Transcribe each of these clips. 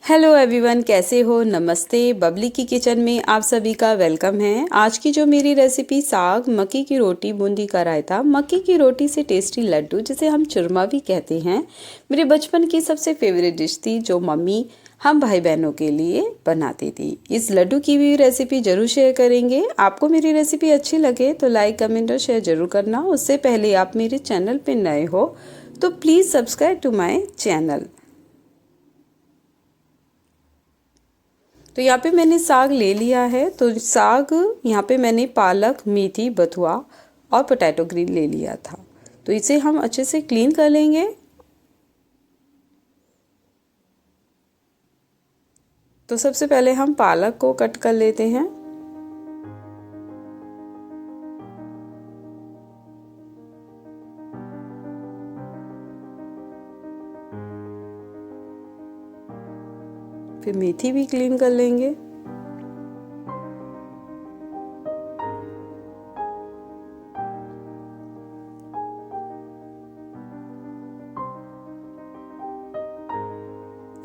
Hello everyone, कैसे हो? नमस्ते। बबली की किचन में आप सभी का वेलकम है। आज की जो मेरी रेसिपी साग, मक्की की रोटी, बूंदी का रायता, मक्की की रोटी से टेस्टी लड्डू जिसे हम चूरमा भी कहते हैं, मेरे बचपन की सबसे फेवरेट डिश थी जो मम्मी हम भाई बहनों के लिए बनाती थी। इस लड्डू की भी रेसिपी ज़रूर शेयर करेंगे। आपको मेरी रेसिपी अच्छी लगे तो लाइक, कमेंट और शेयर ज़रूर करना। उससे पहले आप मेरे चैनल पर नए हो तो please subscribe to my channel. तो यहाँ पे मैंने साग ले लिया है। तो साग यहाँ पे मैंने पालक, मेथी, बथुआ और पोटैटो ग्रीन ले लिया था। तो इसे हम अच्छे से क्लीन कर लेंगे। तो सबसे पहले हम पालक को कट कर लेते हैं। फिर मेथी भी क्लीन कर लेंगे।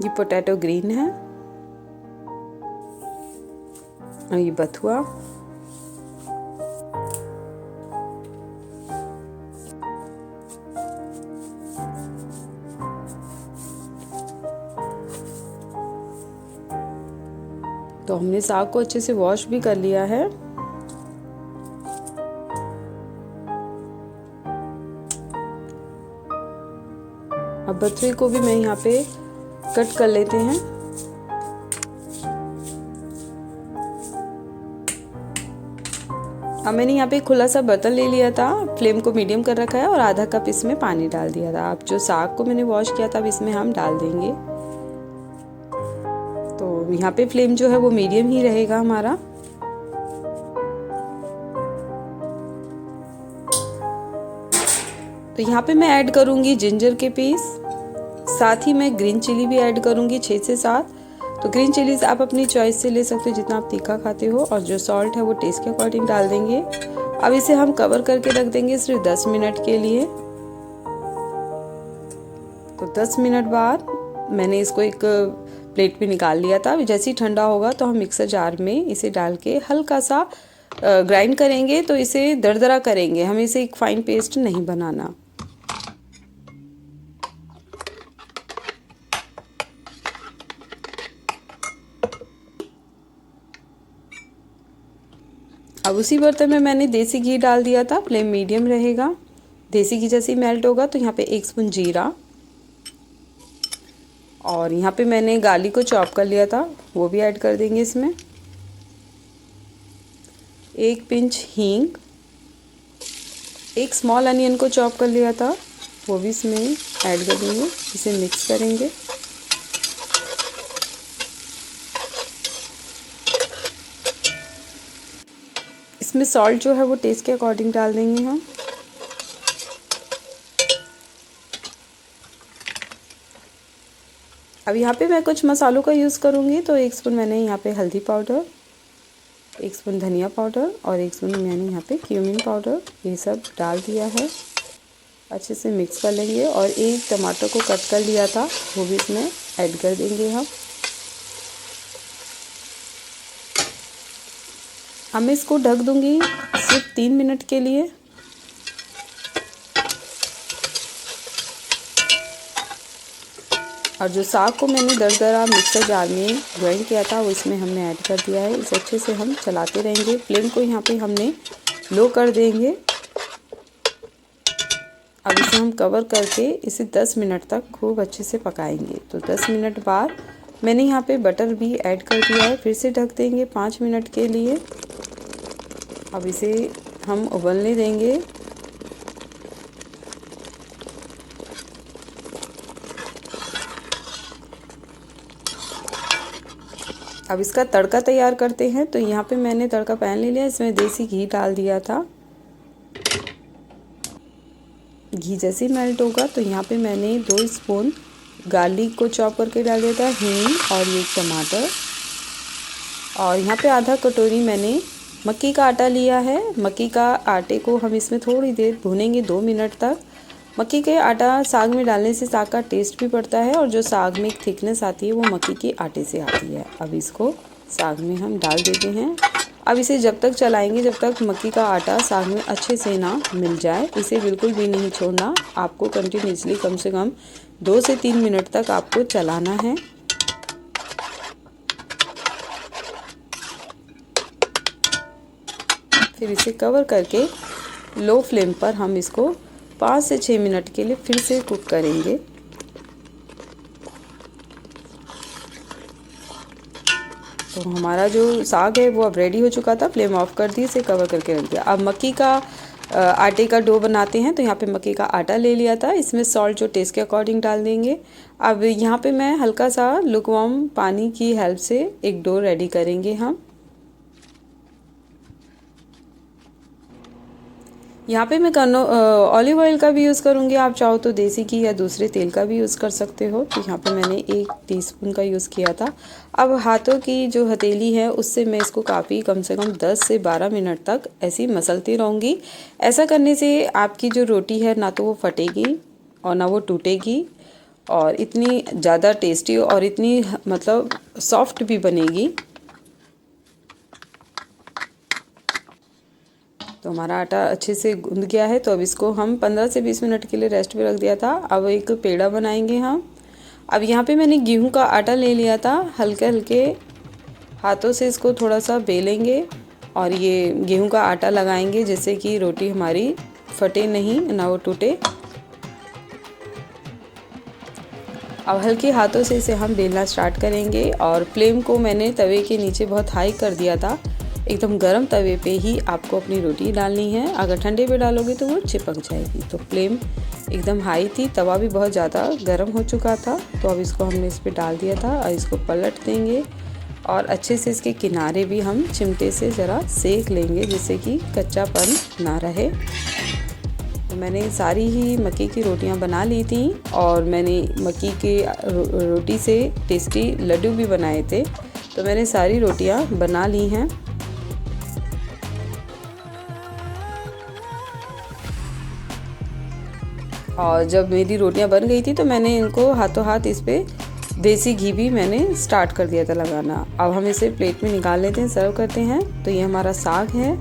ये पोटैटो ग्रीन है और ये बथुआ, तो हमने साग को अच्छे से वॉश भी कर लिया है। अब बथुए को भी मैं यहाँ पे कट कर लेते हैं। अब मैंने यहाँ पे खुला सा बर्तन ले लिया था, फ्लेम को मीडियम कर रखा है और आधा कप इसमें पानी डाल दिया था। अब जो साग को मैंने वॉश किया था अब इसमें हम डाल देंगे। तो यहाँ पे फ्लेम जो है वो मीडियम ही रहेगा हमारा। तो यहाँ पे मैं ऐड करूँगी जिंजर के पीस, साथ ही मैं ग्रीन चिली भी ऐड करूँगी 6 से 7। तो ग्रीन चिलीज आप अपनी चॉइस से ले सकते हो जितना आप तीखा खाते हो, और जो सॉल्ट है वो टेस्ट के अकॉर्डिंग डाल देंगे। अब इसे हम कवर करके रख देंगे सिर्फ 10 मिनट के लिए। तो 10 मिनट बाद मैंने इसको एक प्लेट पे निकाल लिया था। जैसे ही ठंडा होगा तो हम मिक्सर जार में इसे डाल के हल्का सा ग्राइंड करेंगे। तो इसे दरदरा करेंगे, हमें इसे एक फाइन पेस्ट नहीं बनाना। अब उसी बर्तन में मैंने देसी घी डाल दिया था, फ्लेम मीडियम रहेगा। देसी घी जैसे ही मेल्ट होगा तो यहाँ पे 1 स्पून जीरा, और यहाँ पे मैंने गार्लिक को चॉप कर लिया था वो भी ऐड कर देंगे इसमें। 1 पिंच हींग, 1 स्मॉल अनियन को चॉप कर लिया था वो भी इसमें ऐड कर देंगे। इसे मिक्स करेंगे। इसमें सॉल्ट जो है वो टेस्ट के अकॉर्डिंग डाल देंगे हम। अब यहाँ पे मैं कुछ मसालों का यूज़ करूँगी। तो 1 स्पून मैंने यहाँ पे हल्दी पाउडर, 1 स्पून धनिया पाउडर और 1 स्पून मैंने यहाँ पे क्यूमिन पाउडर, ये सब डाल दिया है। अच्छे से मिक्स कर लेंगे। और 1 टमाटर को कट कर लिया था वो भी इसमें ऐड कर देंगे हम। अब मैं इसको ढक दूँगी सिर्फ 3 मिनट के लिए। और जो साग को मैंने दरदरा मिक्सर जार में ग्राइंड किया था वो इसमें हमने ऐड कर दिया है। इसे अच्छे से हम चलाते रहेंगे। फ्लेम को यहाँ पे हमने लो कर देंगे। अब इसे हम कवर करके इसे 10 मिनट तक खूब अच्छे से पकाएंगे। तो 10 मिनट बाद मैंने यहाँ पे बटर भी ऐड कर दिया है। फिर से ढक देंगे 5 मिनट के लिए। अब इसे हम उबलने देंगे। अब इसका तड़का तैयार करते हैं। तो यहाँ पे मैंने तड़का पैन ले लिया, इसमें देसी घी डाल दिया था। घी जैसे ही मेल्ट होगा तो यहाँ पे मैंने 2 स्पून गार्लिक को चॉप करके डाल दिया था, हींग और ये टमाटर, और यहाँ पे आधा कटोरी मैंने मक्की का आटा लिया है। मक्की का आटे को हम इसमें थोड़ी देर भूनेंगे 2 मिनट तक। मक्की के आटा साग में डालने से साग का टेस्ट भी बढ़ता है और जो साग में एक थिकनेस आती है वो मक्की के आटे से आती है। अब इसको साग में हम डाल देते हैं। अब इसे जब तक चलाएंगे जब तक मक्की का आटा साग में अच्छे से ना मिल जाए। इसे बिल्कुल भी नहीं छोड़ना, आपको कंटिन्यूसली कम से कम 2 से 3 मिनट तक आपको चलाना है। फिर इसे कवर करके लो फ्लेम पर हम इसको 5 से 6 मिनट के लिए फिर से कुक करेंगे। तो हमारा जो साग है वो अब रेडी हो चुका था। फ्लेम ऑफ कर दी, इसे कवर करके रख दिया। अब मक्की का आटे का डो बनाते हैं। तो यहाँ पे मक्की का आटा ले लिया था, इसमें सॉल्ट जो टेस्ट के अकॉर्डिंग डाल देंगे। अब यहाँ पे मैं हल्का सा लुकवार्म पानी की हेल्प से एक डो रेडी करेंगे हम। यहाँ पे मैं ऑलिव ऑयल का भी यूज़ करूँगी, आप चाहो तो देसी घी या दूसरे तेल का भी यूज़ कर सकते हो। तो यहाँ पे मैंने 1 टीस्पून का यूज़ किया था। अब हाथों की जो हथेली है उससे मैं इसको काफ़ी कम से कम 10 से 12 मिनट तक ऐसी मसलती रहूँगी। ऐसा करने से आपकी जो रोटी है ना तो वो फटेगी और ना वो टूटेगी और इतनी ज़्यादा टेस्टी और इतनी मतलब सॉफ्ट भी बनेगी। तो हमारा आटा अच्छे से गूंद गया है। तो अब इसको हम 15 से 20 मिनट के लिए रेस्ट पे रख दिया था। अब एक पेड़ा बनाएंगे हम। अब यहाँ पे मैंने गेहूं का आटा ले लिया था, हल्के हल्के हाथों से इसको थोड़ा सा बेलेंगे और ये गेहूं का आटा लगाएंगे जिससे कि रोटी हमारी फटे नहीं, ना वो टूटे। अब हल्के हाथों से इसे हम बेलना स्टार्ट करेंगे और फ्लेम को मैंने तवे के नीचे बहुत हाई कर दिया था। एकदम गरम तवे पे ही आपको अपनी रोटी डालनी है, अगर ठंडे पे डालोगे तो वो चिपक जाएगी। तो फ्लेम एकदम हाई थी, तवा भी बहुत ज़्यादा गरम हो चुका था। तो अब इसको हमने इस पे डाल दिया था और इसको पलट देंगे और अच्छे से इसके किनारे भी हम चिमटे से ज़रा सेक लेंगे जिससे कि कच्चापन ना रहे। तो मैंने सारी ही मक्की की रोटियां बना ली थी और मैंने मक्की के रोटी से टेस्टी लड्डू भी बनाए थे। तो मैंने सारी रोटियां बना ली हैं। और जब मेरी रोटियां बन गई थी तो मैंने इनको हाथों हाथ इस पे देसी घी भी मैंने स्टार्ट कर दिया था लगाना। अब हम इसे प्लेट में निकाल लेते हैं, सर्व करते हैं। तो ये हमारा साग है,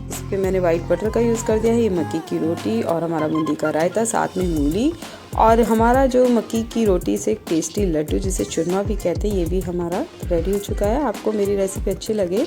इस पे मैंने वाइट बटर का यूज़ कर दिया है। ये मक्की की रोटी और हमारा बूंदी का रायता, साथ में मूली और हमारा जो मक्की की रोटी से एक टेस्टी लड्डू जिसे चूरमा भी कहते हैं, ये भी हमारा रेडी हो चुका है। आपको मेरी रेसिपी अच्छी लगे